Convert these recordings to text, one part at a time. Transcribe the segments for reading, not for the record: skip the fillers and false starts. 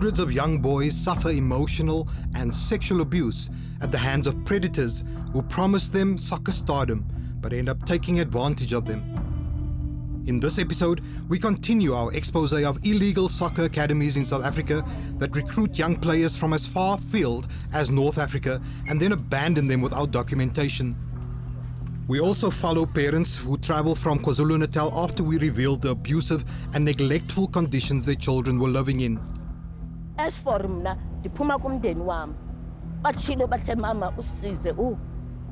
hundreds of young boys suffer emotional and sexual abuse at the hands of predators who promise them soccer stardom but end up taking advantage of them. In this episode, we continue our expose of illegal soccer academies in South Africa that recruit young players from as far afield as North Africa and then abandon them without documentation. We also follow parents who travel from KwaZulu-Natal after we revealed the abusive and neglectful conditions their children were living in. As for mna ndiphuma kumndeni wami batshilo bathe mama usize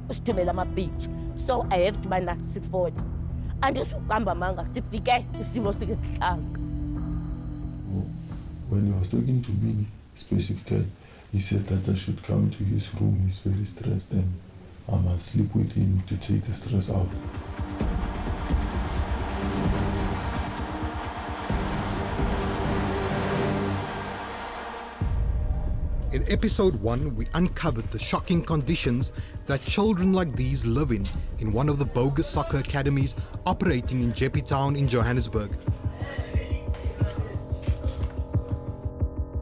usithumela ama-beach, so I have to bana sifode andisukuhamba manga sifike isimo sikuhlanga. When he was talking to me specifically, he said that I should come to his room. He's very stressed and I must sleep with him to take the stress out. In episode 1, we uncovered the shocking conditions that children like these live in one of the bogus soccer academies operating in Jeppe Town in Johannesburg.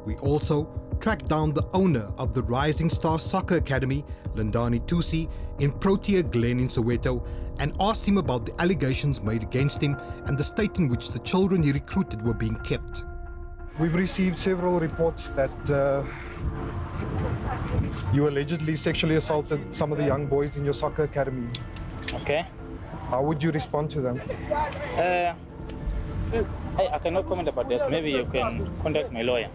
We also tracked down the owner of the Rising Star Soccer Academy, Lindani Tusi, in Protea Glen in Soweto, and asked him about the allegations made against him and the state in which the children he recruited were being kept. We've received several reports that you allegedly sexually assaulted some of the young boys in your soccer academy. Okay. How would you respond to them? I cannot comment about this. Maybe you can contact my lawyer.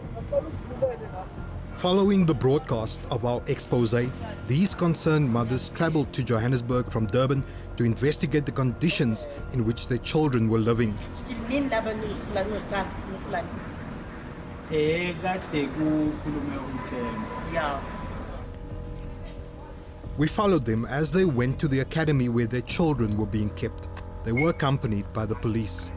Following the broadcast of our expose, these concerned mothers travelled to Johannesburg from Durban to investigate the conditions in which their children were living. We followed them as they went to the academy where their children were being kept. They were accompanied by the police.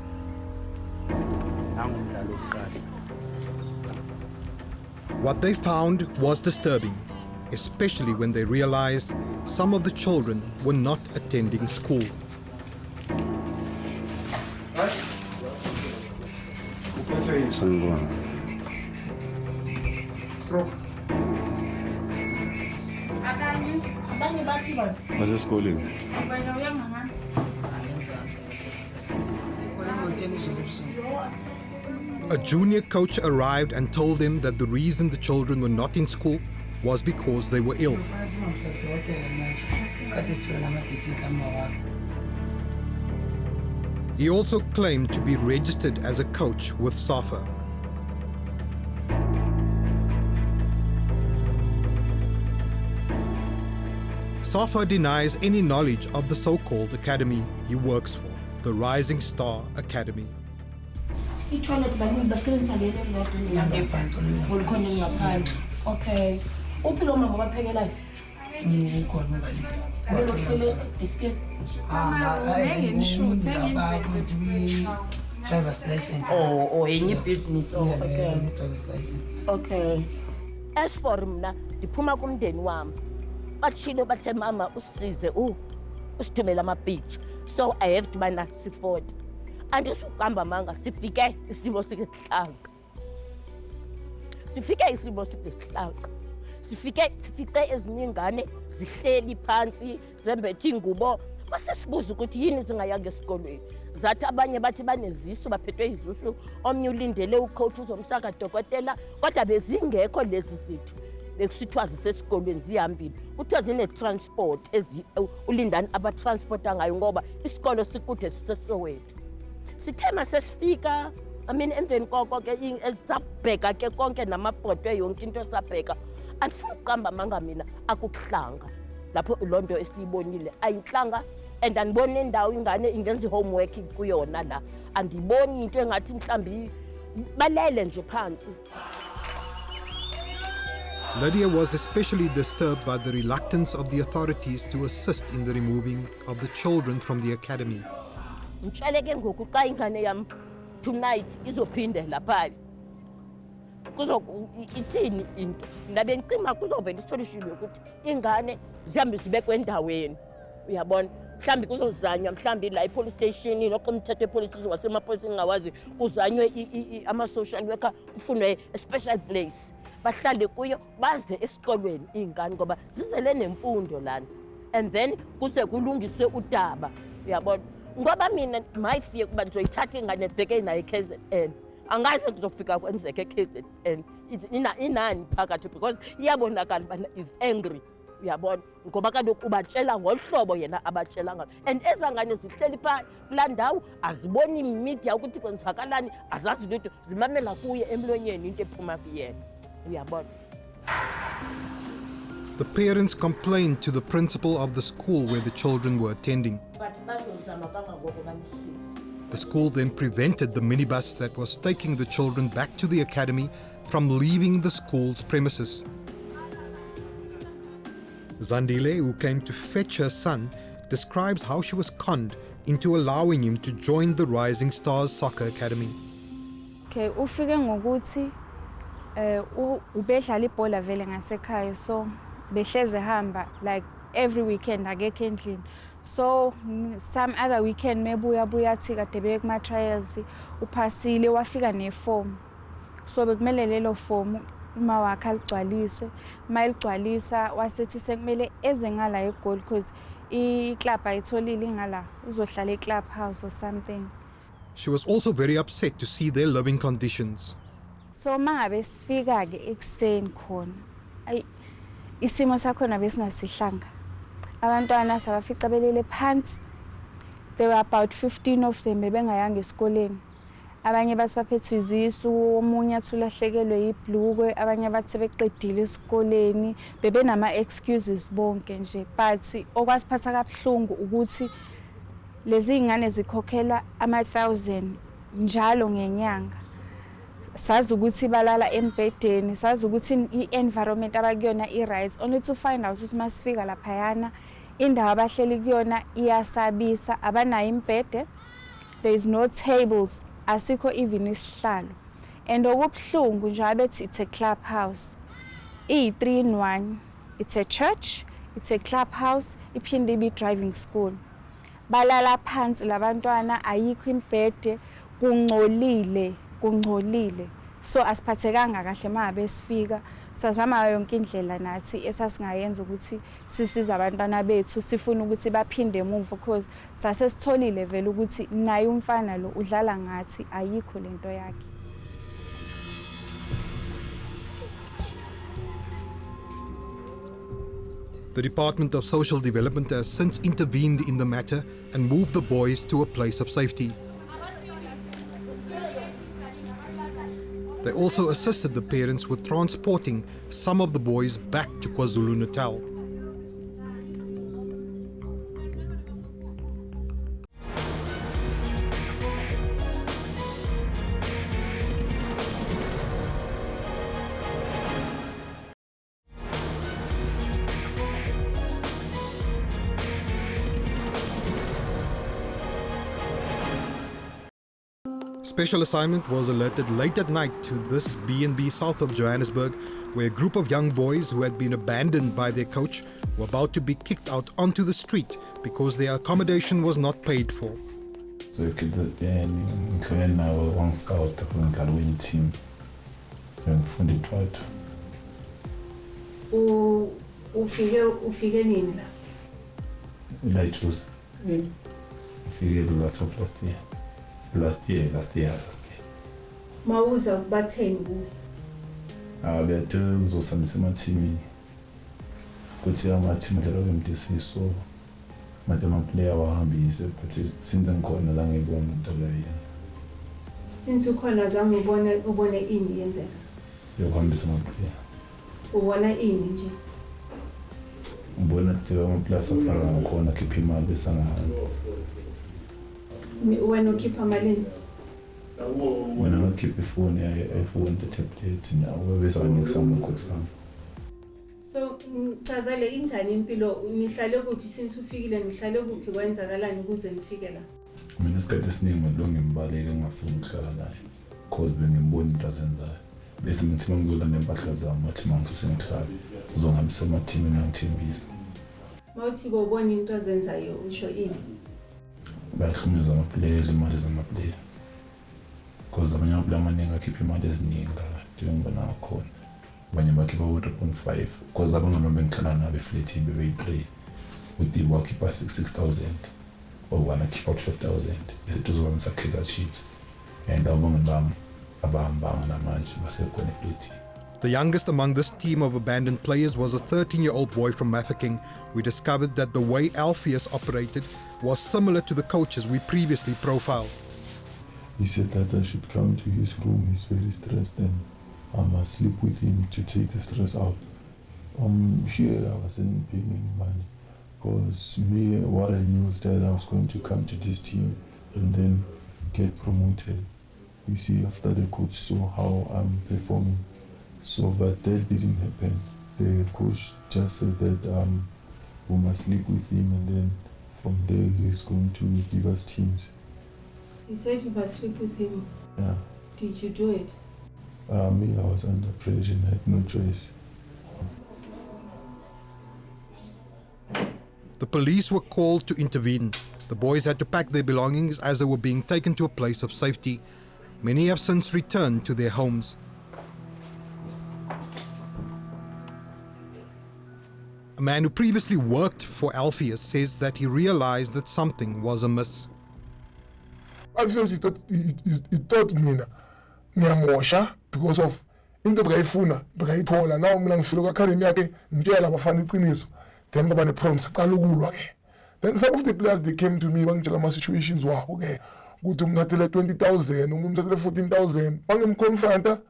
What they found was disturbing, especially when they realized some of the children were not attending school. What's the schooling? A junior coach arrived and told them that the reason the children were not in school was because they were ill. He also claimed to be registered as a coach with SAFA. SAFA denies any knowledge of the so-called academy he works for, the Rising Star Academy. Okay. Uphi lo mama baphekelayo? Driver's license. Oh, any business. Oh, Yeah, okay. driver's license. Okay. As for mna ndiphuma kumndeni wami batshilo bathe mama usize usithumela ama-beach, so I have to bana sifode andisukuhamba manga sifike isimo sikuhlanga. Sifike ezinye ingane zihleli phansi zembethe ingubo basesibuza ukuthi yini zingayanga esikolweni. Zathi abanye bathi banezisu baphethwe izisu, omnye ulindele ucoach uzomsaka dokotela, kodwa bezingekho lezi zithu bekusithiwa zisesikolweni zihambile. Kuthiwa zine-transport ulindani abatransporta ngayo ngoba isikolo sikude siseSoweto. Sithema sesifika, emveni koko ke sabheka ke konke namabhodwe yonke into sabheka. Andifuna ukuhamba manga mina akukuhlanga. Lapho loo nto esiyibonile ayinhlanga and andiboni indawo ingane ingenza i-homework kuyona la. Andiboni into engathi mhlambi balele nje phansi. Lydia was especially disturbed by the reluctance of the authorities to assist in the removing of the children from the academy. Ngitshele ke ngoku xa ingane yami tonight izophinde lapha. Ithini into ndabe ngicima kuzovela isolution yokuthi ingane zihambe zibekwe endaweni, uyabona, mhlambi kuzozanywa mhlambi la police station noqomthetho wepolice wasemapoliseni ngawazi kuzanywe ama-social worker kufunwe a special place bahlale kuyo baze esikolweni iy'ngane ngoba zizele nemfundo lana and then kuze kulungiswe udaba uyabona ngoba mina my fear kuba ndizoyithatha ingane bheke nayo KZN angaze kuzofika kwenzeke KZN inani phakathi because iyabonakala ubana is angry uyabona ngoba kaloku ubatshela ngohlobo yena abatshela ngalo and ezangane zihleli phaa kulaa ndawo aziboni media ukuthi kwenzakalani azazi lutho zimamela kuye emlonyeni into ephuma kuyena uyabona. The parents complained to the principal of the school where the children were attending. The school then prevented the minibus that was taking the children back to the academy from leaving the school's premises. Zandile, who came to fetch her son, describes how she was conned into allowing him to join the Rising Stars Soccer Academy. Okay, ufike ngokuthi ubedlala ibhola vele ngasekhaya so behleze hamba like every weekend akekho endlini so some other weekend mebuya athi kade beye kuma trials uphasile wafika neform so bekumele lelo form uma wakhe aligcwalise mayiligcwalisa wasethi sekumele eze ngala eGold because iclub ayitholile ingala uzohlala eClub House or something. She was also very upset to see their living conditions. So mangabe sifika ke ekseni khona ay isimo sakhona besingasihlanga abantwana sabafica belele phansi there were about 15 of them bebengayanga esikoleni abanye bathi baphethwe izisu omunye athulahlekelwe ibhlukwe abanye bathi beqedile esikoleni bebenama excuses bonke nje but okwasiphatha kabuhlungu ukuthi lezi ingane zikhokhelwa ama-1000 njalo ngenyanga sazi ukuthi balala embedeni sazi ukuthi i-environment abakuyona i-rights only to find out ukuthi masifika laphayana indawo abahleli kuyona iyasabisa abanayo imbhede there is no tables asikho even isihlalo and okubuhlungu nje abethi it's a club house i-3 in 1 it's a church it's a club house iphinde ibe driving school balala phansi labantwana ayikho imbhede kungcolile so asiphathekanga kahle mangabe sifika sazama yonke indlela nathi esasingayenza ukuthi sisize abantwana bethu sifuna ukuthi baphinde emuva because sasesitholile vele ukuthi naye umfana lo udlala ngathi ayikho lento yakhe. The Department of Social Development has since intervened in the matter and moved the boys to a place of safety. They also assisted the parents with transporting some of the boys back to KwaZulu-Natal. Special assignment was alerted late at night to this B&B south of Johannesburg, where a group of young boys who had been abandoned by their coach were about to be kicked out onto the street because their accommodation was not paid for. So ngicela nawo wangiscout ngidlala kwenye team ngifunda ithathu. Ufike nini la? Late was. Ufike last year. Mawuza kubathengu. Bethe uzosambisa amathimi. Kuthi amathimi dlala kwemdisiso. Manje ama-player wahambise but since ngikhona la ngibona into leyo. Since ukhona zange ubone ini yenzeka. Yokuhambisa ama-player. Ubona ini nje. Ngibona ukuthi ama-player safaka ngakhona khipha imali besangahamba. Wena ukhipha malini? Wena ngakhipha ifoni the-tablet nawo bezanika kusama. So chazale injani impilo nihlale kuphi since ufikile nihlale kuphi kwenzakalani ukuze nifike la? Mina isikhathi esiningi lo ngimbaleke ngingafuni ukuhlala naye because bengimbona into azenzayo bese ngithi mangizolanda impahla zami wathi mangifise ngihlale uzongihambisa emathimini angithembisa. Mawuthi bobona into azenzayo usho ini? Bayahlukumeza amaplayer, imali zamaplayer. Because abanye amaplayer amaningi akhipha imali eziningi la njengobana khona. Abanye bakhipha 3.5 because abangabantu bengihlala nabo eflatini bebeyiplay. Uthi wakhipha 6,000 or one akhipha 12,000. Isithi uzobamisa Kaizer Chiefs. And abanye bami abahambanga namanje basekhona eflatini. The youngest among this team of abandoned players was a 13-year-old boy from Mafeking. We discovered that the way Alpheus operated was similar to the coaches we previously profiled. He said that I should come to his room. He's very stressed and I must sleep with him to take the stress out. Here I wasn't paying any money because what I knew is that I was going to come to this team and then get promoted. You see, after the coach saw how I'm performing. So, but that didn't happen. The coach just said that we must sleep with him and then from there he's going to give us teams. He said you must sleep with him. Yeah. Did you do it? Me, I was under pressure and I had no choice. The police were called to intervene. The boys had to pack their belongings as they were being taken to a place of safety. Many have since returned to their homes. A man who previously worked for Alpheus says that he realized that something was amiss. Alpheus he taught me ngiyamosha because of into bekayifuna bekayithola nawo mina ngifika ku-academy yakhe ngitshela abafana iqiniso then ngoba ne-problem saqala ukulwa ke then some of the players they came to me bangitshela ama-situations wabo ke ukuthi umngathele 20,000 umngathele 14,000 bangimconfronta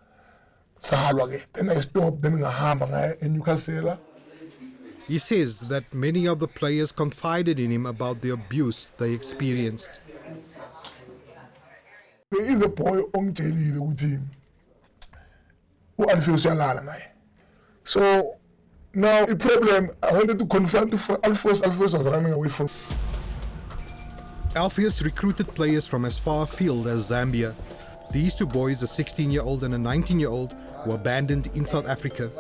salwa ke then I stopped then ngahamba ngaya eNewcastle. He says that many of the players confided in him about the abuse they experienced. There is a boy ongitshelile ukuthi u-Alpheus uyalala naye. So now the problem, I wanted to confront Alpheus. Alpheus was running away from. Alpheus recruited players from as far afield as Zambia. These two boys, a 16-year-old and a 19-year-old, were abandoned in South Africa.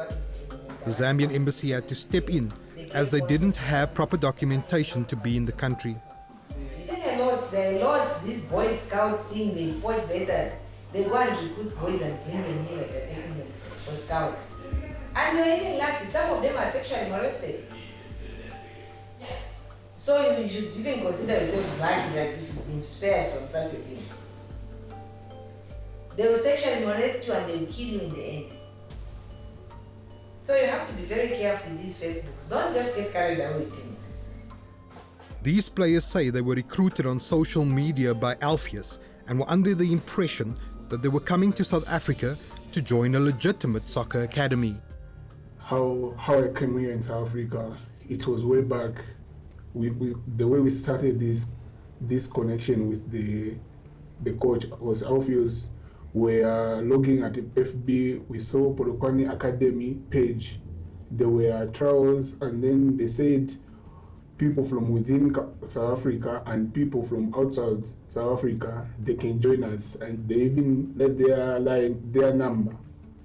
The Zambian embassy had to step in as they didn't have proper documentation to be in the country. There are a lot, this Boy Scout thing, they forge letters. They go and recruit boys and bring them here like they're taking them for scouts. And you're even lucky, some of them are sexually molested. So you should even consider yourselves lucky that if you've been spared from such a thing. They will sexually molest you and they will kill you in the end. So you have to be very careful with these Facebooks. Don't just get carried away with things. These players say they were recruited on social media by Alpheus and were under the impression that they were coming to South Africa to join a legitimate soccer academy. How I came here in South Africa, it was way back. The way we started this connection with the coach was Alpheus. We are logging at the FB, we saw Polokwane Academy page. There were trials and then they said people from within South Africa and people from outside South Africa, they can join us, and they even let their number.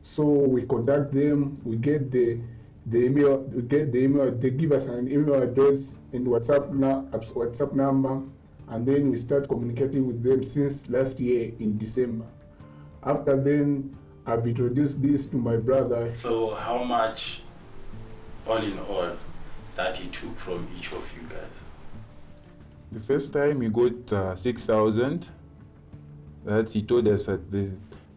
So we contact them, we get the email, they give us an email address and WhatsApp number, and then we start communicating with them since last year in December. After then, I've introduced this to my brother. So how much, all in all, that he took from each of you guys? The first time he got 6,000. That he told us that the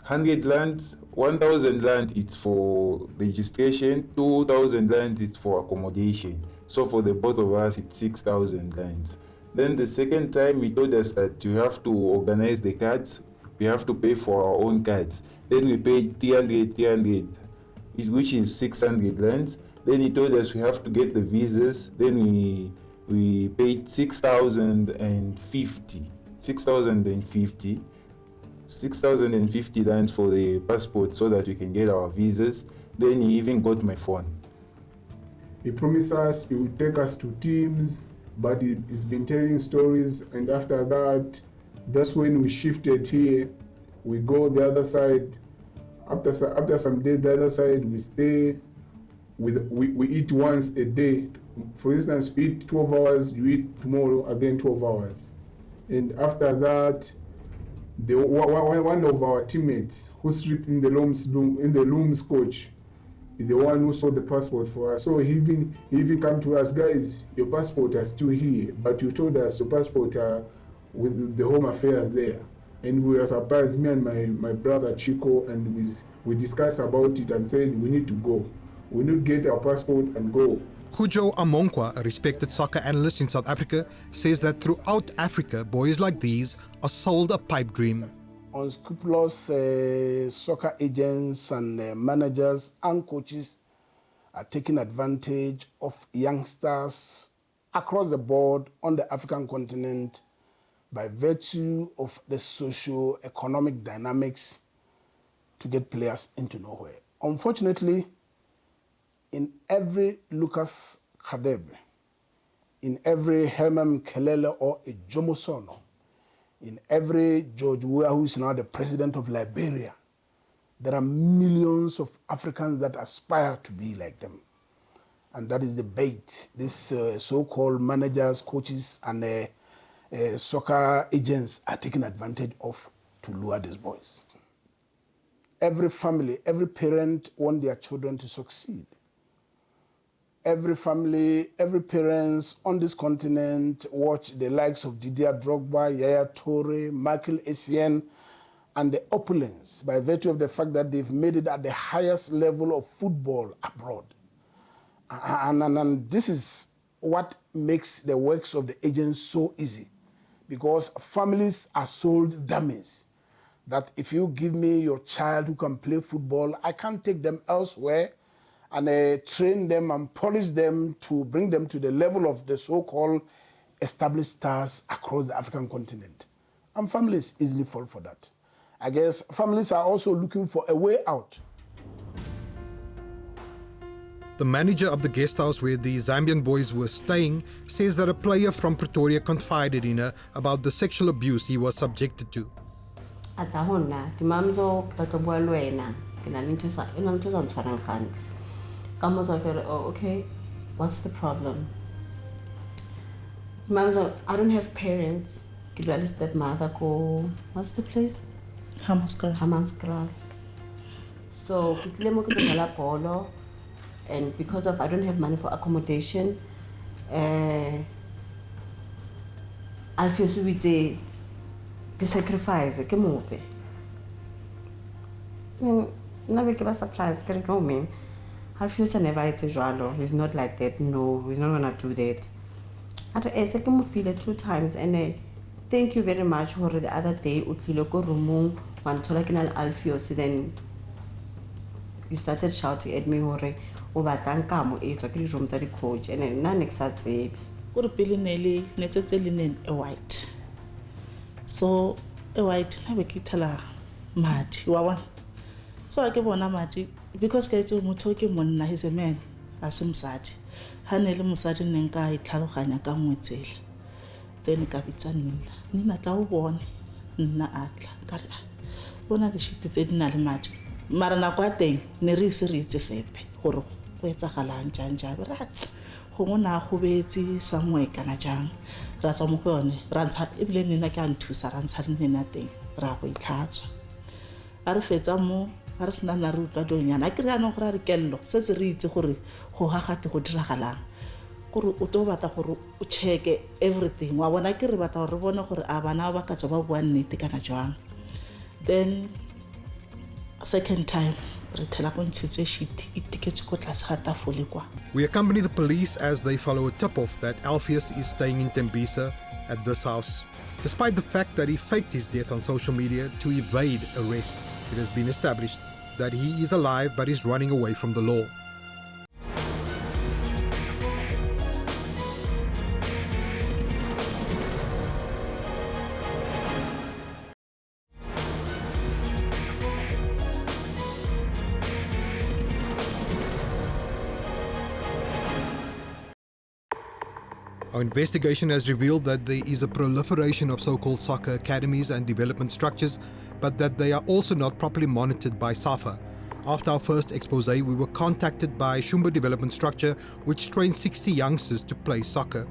100 lands, 1,000 land is for registration, 2,000 lands is for accommodation. So for the both of us, it's 6,000 lands. Then the second time he told us that you have to organize the cards. We have to pay for our own cards. Then we paid 300, which is 600 lands. Then he told us we have to get the visas. Then we paid 6,050 lands for the passport so that we can get our visas. Then he even got my phone. He promised us he would take us to teams, but he's been telling stories, and after that, that's when we shifted here. We go the other side. After some days, the other side, we stay. We eat once a day For instance, you eat 12 hours, you eat tomorrow again 12 hours. And after that, one of our teammates who slept in the looms coach is the one who saw the passport for us. So he even come to us, guys, your passport are still here, but you told us your passport are with the Home Affairs there. And we were surprised, me and my brother Chico, and we discussed about it and said we need to go. We need to get our passport and go. Kujo Amonkwa, a respected soccer analyst in South Africa, says that throughout Africa, boys like these are sold a pipe dream. Unscrupulous soccer agents and managers and coaches are taking advantage of youngsters across the board on the African continent by virtue of the socio-economic dynamics to get players into nowhere. Unfortunately, in every Lucas Kadebe, in every Herman Kelele or a Jomo Sono, in every George Weah, who is now the president of Liberia, there are millions of Africans that aspire to be like them. And that is the bait these so-called managers, coaches, and soccer agents are taking advantage of to lure these boys. Every family, every parent wants their children to succeed. Every family, every parents on this continent watch the likes of Didier Drogba, Yaya Toure, Michael Essien, and the opulence by virtue of the fact that they've made it at the highest level of football abroad. And this is what makes the works of the agents so easy, because families are sold dummies. That if you give me your child who can play football, I can't take them elsewhere and train them and polish them to bring them to the level of the so-called established stars across the African continent. And families easily fall for that. I guess families are also looking for a way out. The manager of the guest house where the Zambian boys were staying says that a player from Pretoria confided in her about the sexual abuse he was subjected to. Oh, okay, what's the problem? I don't have parents. Stepmother, what's the place? Hammanskraal. So, and because of I don't have money for accommodation, I'll feel so with the sacrifice. Never give a surprise. Can go, man. Alfios never ate Joalo. He's not like that. No, we're not gonna do that. I feel it 2 times, and thank you very much for the other day. Utliloko rumu wantolakinal Alfios. Then you started shouting at me, "Hore, ubatangkamo e fakili room tadi coach." And then next Saturday, urupili neli neteteli nen a white. So a white na bekitala mad. Wawan. So I gave one mad. Because Kaito Mutoki Mona is a man, as him sad. Hanel Musadi Nenka, Kalokanya Gamwetel. Then Capitan Nina Tau na Atla, Kara. One of the shit is in Nalimad. Maranaquating, Nerisiri Sepe, Horo, Wetahalan Janja, Homona Hubeti, somewhere Kanajang, Rasamuhone, Ransat Evelyn in a can to Saransan in nothing, Rawi Catch. Arfetamo. Arsna na ruta donya na kira no ra re kello se se re itse gore go gagate go diragalang gore o to bata gore o cheke everything wa bona ke re bata gore bona gore a bana ba ka tswa ba bua nnete kana jwang. Then second time re thela go ntshitswe shit itiketse go tlase ga tafole kwa. We accompany the police as they follow a tip-off that Alpheus is staying in Tembisa at this house. Despite the fact that he faked his death on social media to evade arrest, it has been established that he is alive but is running away from the law. Our investigation has revealed that there is a proliferation of so-called soccer academies and development structures, but that they are also not properly monitored by SAFA. After our first expose, we were contacted by Shumba Development Structure, which trains 60 youngsters to play soccer.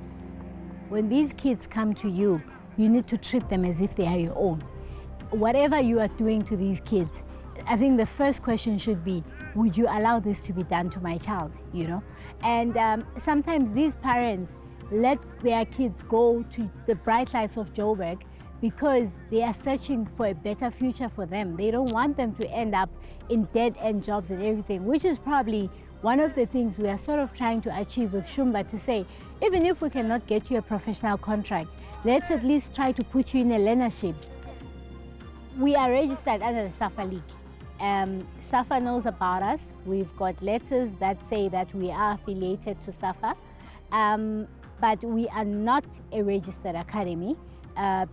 When these kids come to you, you need to treat them as if they are your own. Whatever you are doing to these kids, I think the first question should be, would you allow this to be done to my child, you know? And sometimes these parents let their kids go to the bright lights of Joburg because they are searching for a better future for them. They don't want them to end up in dead-end jobs and everything, which is probably one of the things we are sort of trying to achieve with Shumba, to say, even if we cannot get you a professional contract, let's at least try to put you in a learnership. We are registered under the SAFA League. SAFA knows about us. We've got letters that say that we are affiliated to SAFA, but we are not a registered academy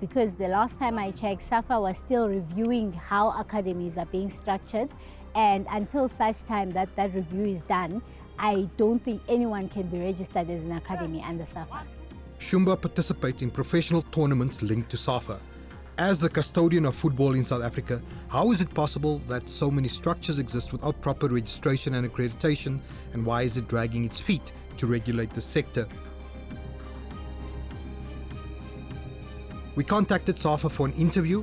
because the last time I checked, SAFA was still reviewing how academies are being structured, and until such time that that review is done, I don't think anyone can be registered as an academy under SAFA. Shumba participates in professional tournaments linked to SAFA. As the custodian of football in South Africa, how is it possible that so many structures exist without proper registration and accreditation, and why is it dragging its feet to regulate the sector? We contacted SAFA for an interview.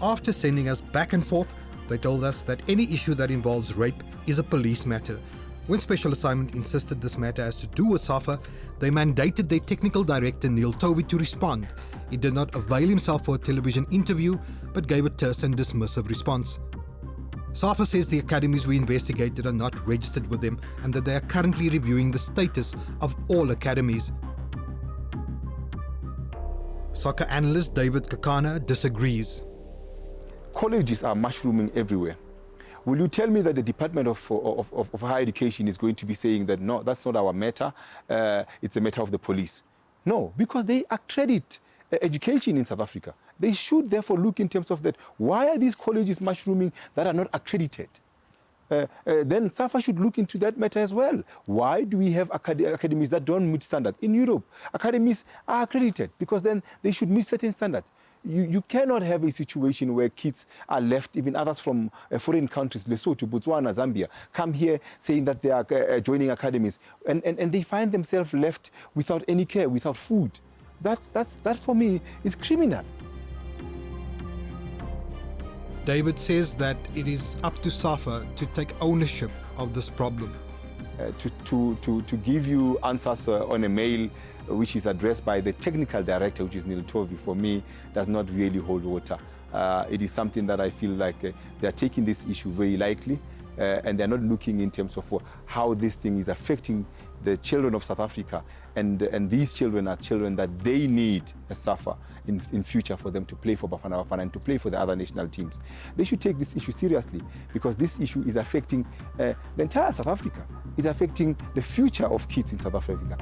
After sending us back and forth, they told us that any issue that involves rape is a police matter. When Special Assignment insisted this matter has to do with SAFA, they mandated their technical director Neil Toby to respond. He did not avail himself for a television interview, but gave a terse and dismissive response. SAFA says the academies we investigated are not registered with them and that they are currently reviewing the status of all academies. Soccer analyst David Kakana disagrees. Colleges are mushrooming everywhere. Will you tell me that the Department of Higher Education is going to be saying that, no, that's not our matter, it's a matter of the police? No, because they accredit education in South Africa. They should therefore look in terms of that. Why are these colleges mushrooming that are not accredited? Then SAFA should look into that matter as well. Why do we have academies that don't meet standards? In Europe, academies are accredited because then they should meet certain standards. You cannot have a situation where kids are left, even others from foreign countries, Lesotho, Botswana, Zambia, come here saying that they are joining academies, and they find themselves left without any care, without food. That for me is criminal. David says that it is up to SAFA to take ownership of this problem. To give you answers on a mail which is addressed by the technical director, which is Neil Toby, for me, does not really hold water. It is something that I feel like they are taking this issue very lightly, and they're not looking in terms of how this thing is affecting the children of South Africa, and these children are children that they need a SAFA in future for them to play for Bafana Bafana and to play for the other national teams. They should take this issue seriously because this issue is affecting the entire South Africa. It's affecting the future of kids in South Africa.